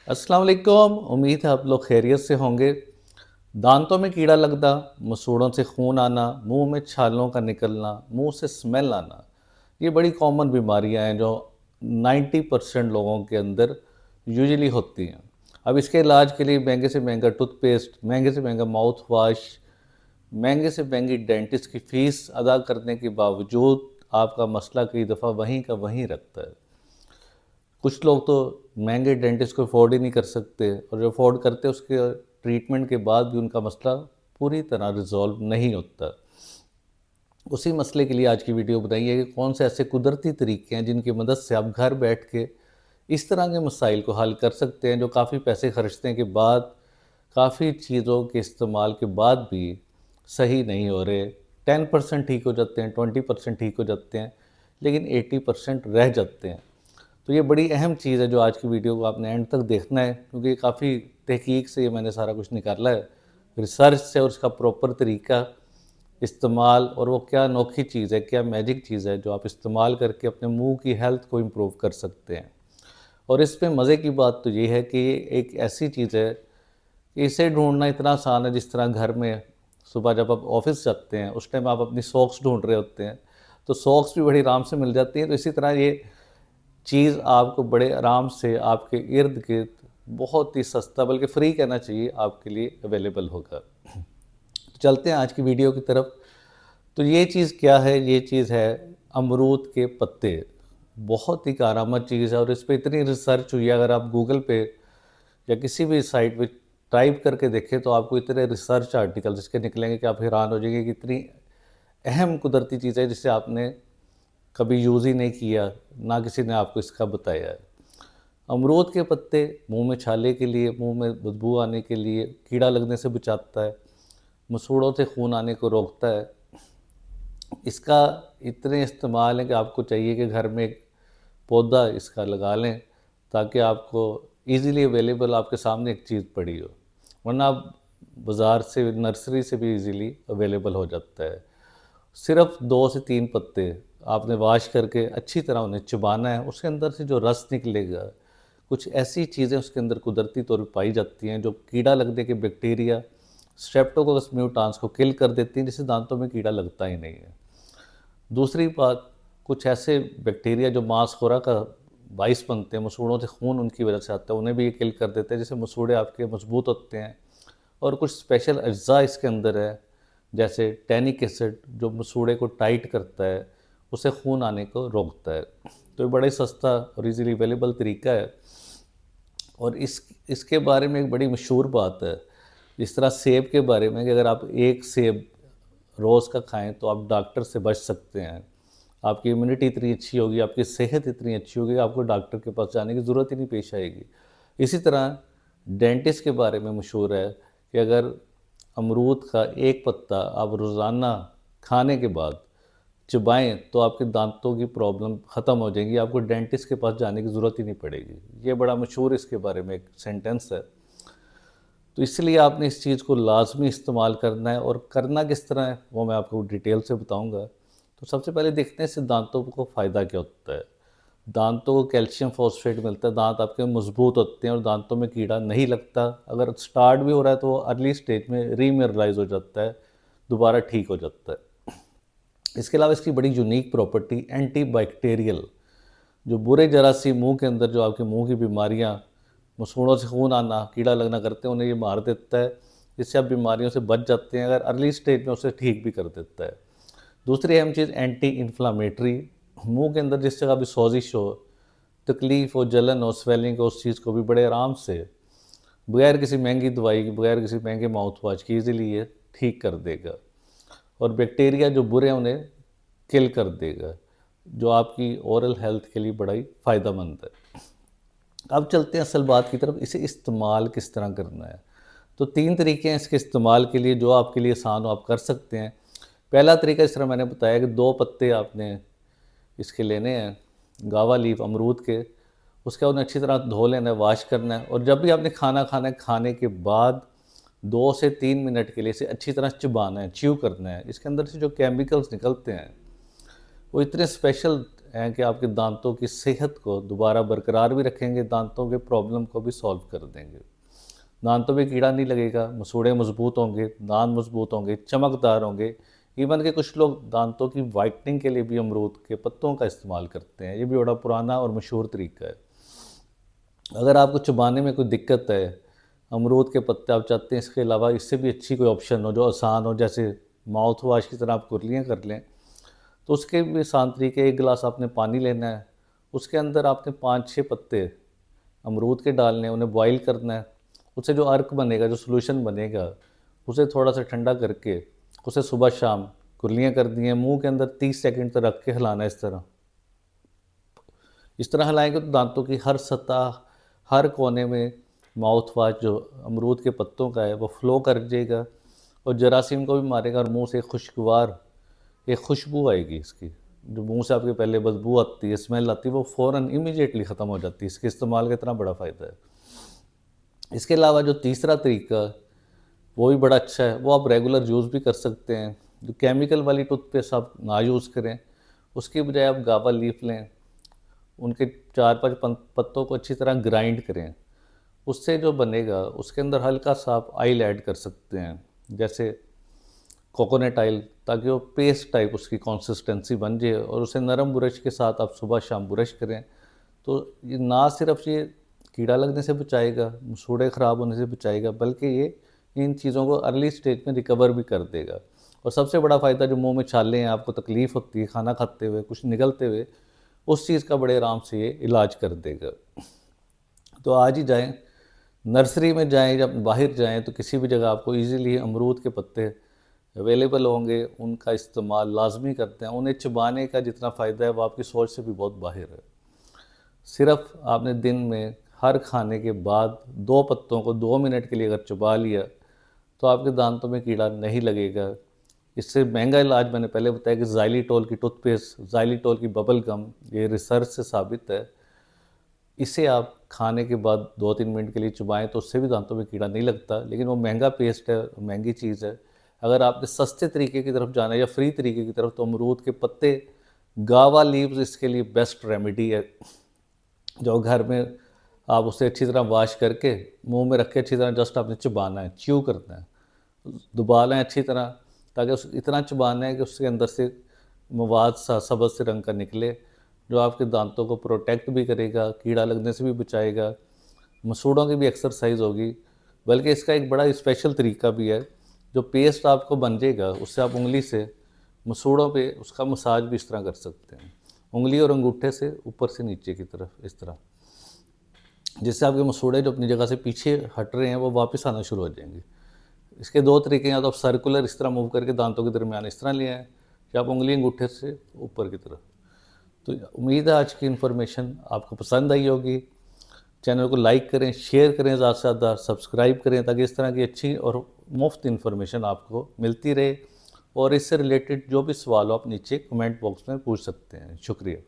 अस्सलाम वालेकुम। उम्मीद है आप लोग खैरियत से होंगे। दांतों में कीड़ा लगना, मसूड़ों से खून आना, मुंह में छालों का निकलना, मुंह से स्मेल आना, ये बड़ी कॉमन बीमारियां हैं जो 90% लोगों के अंदर यूजुअली होती हैं। अब इसके इलाज के लिए महंगे से महंगा टूथपेस्ट, महंगे से महंगा माउथ वॉश, महंगे से महंगी डेंटिस्ट की फ़ीस अदा करने के बावजूद आपका मसला कई दफ़ा वहीं का वहीं रहता है। कुछ लोग तो महंगे डेंटिस्ट को अफोर्ड ही नहीं कर सकते, और जो अफोर्ड करते हैं उसके ट्रीटमेंट के बाद भी उनका मसला पूरी तरह रिजॉल्व नहीं होता। उसी मसले के लिए आज की वीडियो बनाई है कि कौन से ऐसे कुदरती तरीके हैं जिनकी मदद से आप घर बैठ के इस तरह के मसाइल को हल कर सकते हैं, जो काफ़ी पैसे खर्चने के बाद, काफ़ी चीज़ों के इस्तेमाल के बाद भी सही नहीं हो रहे। 10% ठीक हो जाते हैं, 20% ठीक हो जाते हैं, लेकिन 80% रह जाते हैं। तो ये बड़ी अहम चीज़ है जो आज की वीडियो को आपने एंड तक देखना है, क्योंकि काफ़ी तहकीक से ये मैंने सारा कुछ निकाला है, रिसर्च से, और उसका प्रॉपर तरीका इस्तेमाल, और वो क्या अनोखी चीज़ है, क्या मैजिक चीज़ है जो आप इस्तेमाल करके अपने मुंह की हेल्थ को इम्प्रूव कर सकते हैं। और इसमें मज़े की बात तो ये है कि ये एक ऐसी चीज़ है कि इसे ढूंढना इतना आसान है, जिस तरह घर में सुबह जब आप ऑफिस जाते हैं उस टाइम आप अपनी सॉक्स ढूंढ रहे होते हैं, तो सॉक्स भी बड़ी आराम से मिल जाती हैं। तो इसी तरह ये चीज़ आपको बड़े आराम से आपके इर्द-गिर्द बहुत ही सस्ता, बल्कि फ्री कहना चाहिए, आपके लिए अवेलेबल होगा। तो चलते हैं आज की वीडियो की तरफ। तो ये चीज़ क्या है? ये चीज़ है अमरूद के पत्ते। बहुत ही कारआमद चीज़ है और इस पे इतनी रिसर्च हुई है, अगर आप गूगल पे या किसी भी साइट पे टाइप करके देखें तो आपको इतने रिसर्च आर्टिकल्स इसके निकलेंगे कि आप हैरान हो जाएंगे कि इतनी अहम कुदरती चीज़ है जिसे आपने कभी यूज़ ही नहीं किया, ना किसी ने आपको इसका बताया है। अमरूद के पत्ते मुंह में छाले के लिए, मुंह में बदबू आने के लिए, कीड़ा लगने से बचाता है, मसूड़ों से खून आने को रोकता है। इसका इतने इस्तेमाल है कि आपको चाहिए कि घर में एक पौधा इसका लगा लें, ताकि आपको ईज़िली अवेलेबल आपके सामने एक चीज़ पड़ी हो, वरना आप बाज़ार से, नर्सरी से भी ईज़िली अवेलेबल हो जाता है। सिर्फ 2 से 3 पत्ते आपने वॉश करके अच्छी तरह उन्हें चबाना है, उसके अंदर से जो रस निकलेगा, कुछ ऐसी चीज़ें उसके अंदर कुदरती तौर पे पाई जाती हैं जो कीड़ा लगने के बैक्टीरिया, स्ट्रेप्टोकोकस म्यूटान्स को किल कर देती हैं, जिससे दांतों में कीड़ा लगता ही नहीं है। दूसरी बात, कुछ ऐसे बैक्टीरिया जो मांसखोरा का बाइस बनते हैं, मसूड़ों से खून उनकी वजह से आता है, उन्हें भी ये किल कर देते हैं, जिससे मसूड़े आपके मजबूत होते हैं। और कुछ स्पेशल अज्जा इसके अंदर है, जैसे टैनिक एसिड, जो मसूड़े को टाइट करता है, उसे खून आने को रोकता है। तो ये बड़ा ही सस्ता और ईज़िली अवेलेबल तरीका है। और इसके बारे में एक बड़ी मशहूर बात है, जिस तरह सेब के बारे में, कि अगर आप एक सेब रोज़ का खाएँ तो आप डॉक्टर से बच सकते हैं। आपकी इम्यूनिटी इतनी अच्छी होगी, आपकी सेहत इतनी अच्छी होगी कि आपको डॉक्टर के पास जाने की ज़रूरत ही नहीं पेश आएगी। इसी तरह डेंटिस्ट के बारे में मशहूर है कि अगर अमरूद का एक पत्ता आप रोज़ाना खाने के बाद चबाएँ तो आपके दांतों की प्रॉब्लम ख़त्म हो जाएगी, आपको डेंटिस्ट के पास जाने की ज़रूरत ही नहीं पड़ेगी। ये बड़ा मशहूर इसके बारे में एक सेंटेंस है। तो इसलिए आपने इस चीज़ को लाज़मी इस्तेमाल करना है, और करना किस तरह है वो मैं आपको डिटेल से बताऊँगा। तो सबसे पहले देखते हैं इससे दांतों को फ़ायदा क्या होता है। दांतों को कैल्शियम फॉस्फेट मिलता है, दांत आपके मजबूत होते हैं और दांतों में कीड़ा नहीं लगता। अगर स्टार्ट भी हो रहा है तो वो अर्ली स्टेज में रीमिनरलाइज हो जाता है, दोबारा ठीक हो जाता है। इसके अलावा इसकी बड़ी यूनिक प्रॉपर्टी एंटीबैक्टीरियल, जो बुरे जरासीम मुंह के अंदर जो आपके मुंह की बीमारियां, मसूड़ों से खून आना, कीड़ा लगना करते हैं, उन्हें ये मार देता है, जिससे आप बीमारियों से बच जाते हैं। अगर अर्ली स्टेज में उसे ठीक भी कर देता है। दूसरी अहम चीज़ एंटी इन्फ्लामेटरी, मुंह के अंदर जिस जगह भी सोजिश हो, तकलीफ़ हो, जलन हो, स्वेलिंग हो, उस चीज़ को भी बड़े आराम से, बगैर किसी महंगी दवाई के, बगैर किसी महंगे माउथ वॉश की, ईज़िली ये ठीक कर देगा। और बैक्टीरिया जो बुरे हैं उन्हें किल कर देगा, जो आपकी ओरल हेल्थ के लिए बड़ा ही फ़ायदेमंद है। अब चलते हैं असल बात की तरफ, इसे इस्तेमाल किस तरह करना है। तो 3 तरीके हैं इसके इस्तेमाल के लिए, जो आपके लिए आसान हो आप कर सकते हैं। पहला तरीका, इस तरह मैंने बताया, कि 2 पत्ते आपने इसके लेने हैं, गावा लीफ अमरूद के, उसके बाद उन्हें अच्छी तरह धो लेना है, वॉश करना है, और जब भी आपने खाना खाना है, खाने के बाद 2 से 3 मिनट के लिए इसे अच्छी तरह चबाना है, च्यू करना है। इसके अंदर से जो केमिकल्स निकलते हैं वो इतने स्पेशल हैं कि आपके दांतों की सेहत को दोबारा बरकरार भी रखेंगे, दांतों के प्रॉब्लम को भी सॉल्व कर देंगे। दांतों में कीड़ा नहीं लगेगा, मसूड़े मजबूत होंगे, दांत मजबूत होंगे, चमकदार होंगे। इवन के कुछ लोग दांतों की वाइटनिंग के लिए भी अमरूद के पत्तों का इस्तेमाल करते हैं। ये भी बड़ा पुराना और मशहूर तरीका है। अगर आपको चबाने में कोई दिक्कत है, अमरूद के पत्ते आप चाहते हैं इसके अलावा इससे भी अच्छी कोई ऑप्शन हो जो आसान हो, जैसे माउथ वाश की तरह आप कुर्लियाँ कर लें, तो उसके भी आसान तरीके। 1 गिलास आपने पानी लेना है, उसके अंदर आपने 5-6 पत्ते अमरूद के डालने हैं, उन्हें बॉईल करना है। उससे जो अर्क बनेगा, जो सॉल्यूशन बनेगा, उसे थोड़ा सा ठंडा करके उसे सुबह शाम कुर्लियाँ कर दी हैं, मुँह के अंदर 30 सेकंड तक रख के हिलाना है इस तरह। इस तरह हिलाएँगे तो दांतों की हर सतह, हर कोने में माउथ वाश जो अमरूद के पत्तों का है वो फ़्लो कर जाएगा और जरासीम को भी मारेगा और मुँह से खुशगवार एक खुशबू आएगी इसकी। जो मुँह से आपके पहले बदबू आती है, स्मेल आती है, वो फ़ौरन इमीडिएटली ख़त्म हो जाती है। इसके इस्तेमाल का इतना बड़ा फ़ायदा है। इसके अलावा जो तीसरा तरीका वो भी बड़ा अच्छा है, वो आप रेगुलर यूज़ भी कर सकते हैं। जो केमिकल वाली टूथपेस्ट आप ना यूज़ करें, उसकी बजाय आप गावा लीफ लें, उनके 4-5 पत्तों को अच्छी तरह ग्राइंड करें। उससे जो बनेगा उसके अंदर हल्का सा आप ऑयल ऐड कर सकते हैं, जैसे कोकोनट ऑयल, ताकि वो पेस्ट टाइप उसकी कंसिस्टेंसी बन जाए और उसे नरम ब्रश के साथ आप सुबह शाम ब्रश करें। तो ये ना सिर्फ ये कीड़ा लगने से बचाएगा, मसूड़े ख़राब होने से बचाएगा, बल्कि ये इन चीज़ों को अर्ली स्टेज में रिकवर भी कर देगा। और सबसे बड़ा फ़ायदा, जो मुँह में छाले हैं, आपको तकलीफ़ होती है खाना खाते हुए, कुछ निगलते हुए, उस चीज़ का बड़े आराम से ये इलाज कर देगा। तो आज ही जाएँ, नर्सरी में जाएँ या बाहर जाएँ, तो किसी भी जगह आपको ईज़िली अमरूद के पत्ते अवेलेबल होंगे, उनका इस्तेमाल लाज़मी करते हैं। उन्हें चबाने का जितना फ़ायदा है वो आपकी सोच से भी बहुत बाहर है। सिर्फ़ आपने दिन में हर खाने के बाद 2 पत्तों को 2 मिनट के लिए अगर चबा लिया, तो आपके दांतों में कीड़ा नहीं लगेगा। इससे महंगा इलाज मैंने पहले बताया कि ज़ाइलिटोल की टूथपेस्ट, ज़ाइलिटोल की बबल गम, ये रिसर्च से साबित है। इसे आप खाने के बाद 2-3 मिनट के लिए चबाएँ तो उससे भी दांतों में कीड़ा नहीं लगता, लेकिन वो महंगा पेस्ट है, महंगी चीज़ है। अगर आपने सस्ते तरीके की तरफ जाना है या फ्री तरीके की तरफ, तो अमरूद के पत्ते, गावा लीव्स इसके लिए बेस्ट रेमेडी है। जो घर में आप उसे अच्छी तरह वॉश करके मुँह में रख के अच्छी तरह जस्ट आपने चबाना है, च्यू करना है, दबाना है अच्छी तरह, ताकि उस इतना चबाना है कि उसके अंदर से मवाद सा सब्ज़ से रंग का निकले, जो आपके दांतों को प्रोटेक्ट भी करेगा, कीड़ा लगने से भी बचाएगा, मसूड़ों की भी एक्सरसाइज होगी। बल्कि इसका एक बड़ा स्पेशल तरीका भी है, जो पेस्ट आपको बन जाएगा, उससे आप उंगली से मसूड़ों पे उसका मसाज भी इस तरह कर सकते हैं, उंगली और अंगूठे से ऊपर से नीचे की तरफ इस तरह, जिससे आपके मसूड़े जो अपनी जगह से पीछे हट रहे हैं वो वापस आना शुरू हो जाएंगे। इसके 2 तरीके हैं, या तो आप सर्कुलर इस तरह मूव करके दांतों के दरमियान इस तरह ले आएँ, या आप उंगली अंगूठे से ऊपर की तरफ। तो उम्मीद है आज की इन्फॉर्मेशन आपको पसंद आई होगी। चैनल को लाइक करें, शेयर करें, ज़्यादा से ज़्यादा सब्सक्राइब करें, ताकि इस तरह की अच्छी और मुफ्त इन्फॉर्मेशन आपको मिलती रहे। और इससे रिलेटेड जो भी सवाल हो आप नीचे कमेंट बॉक्स में पूछ सकते हैं। शुक्रिया।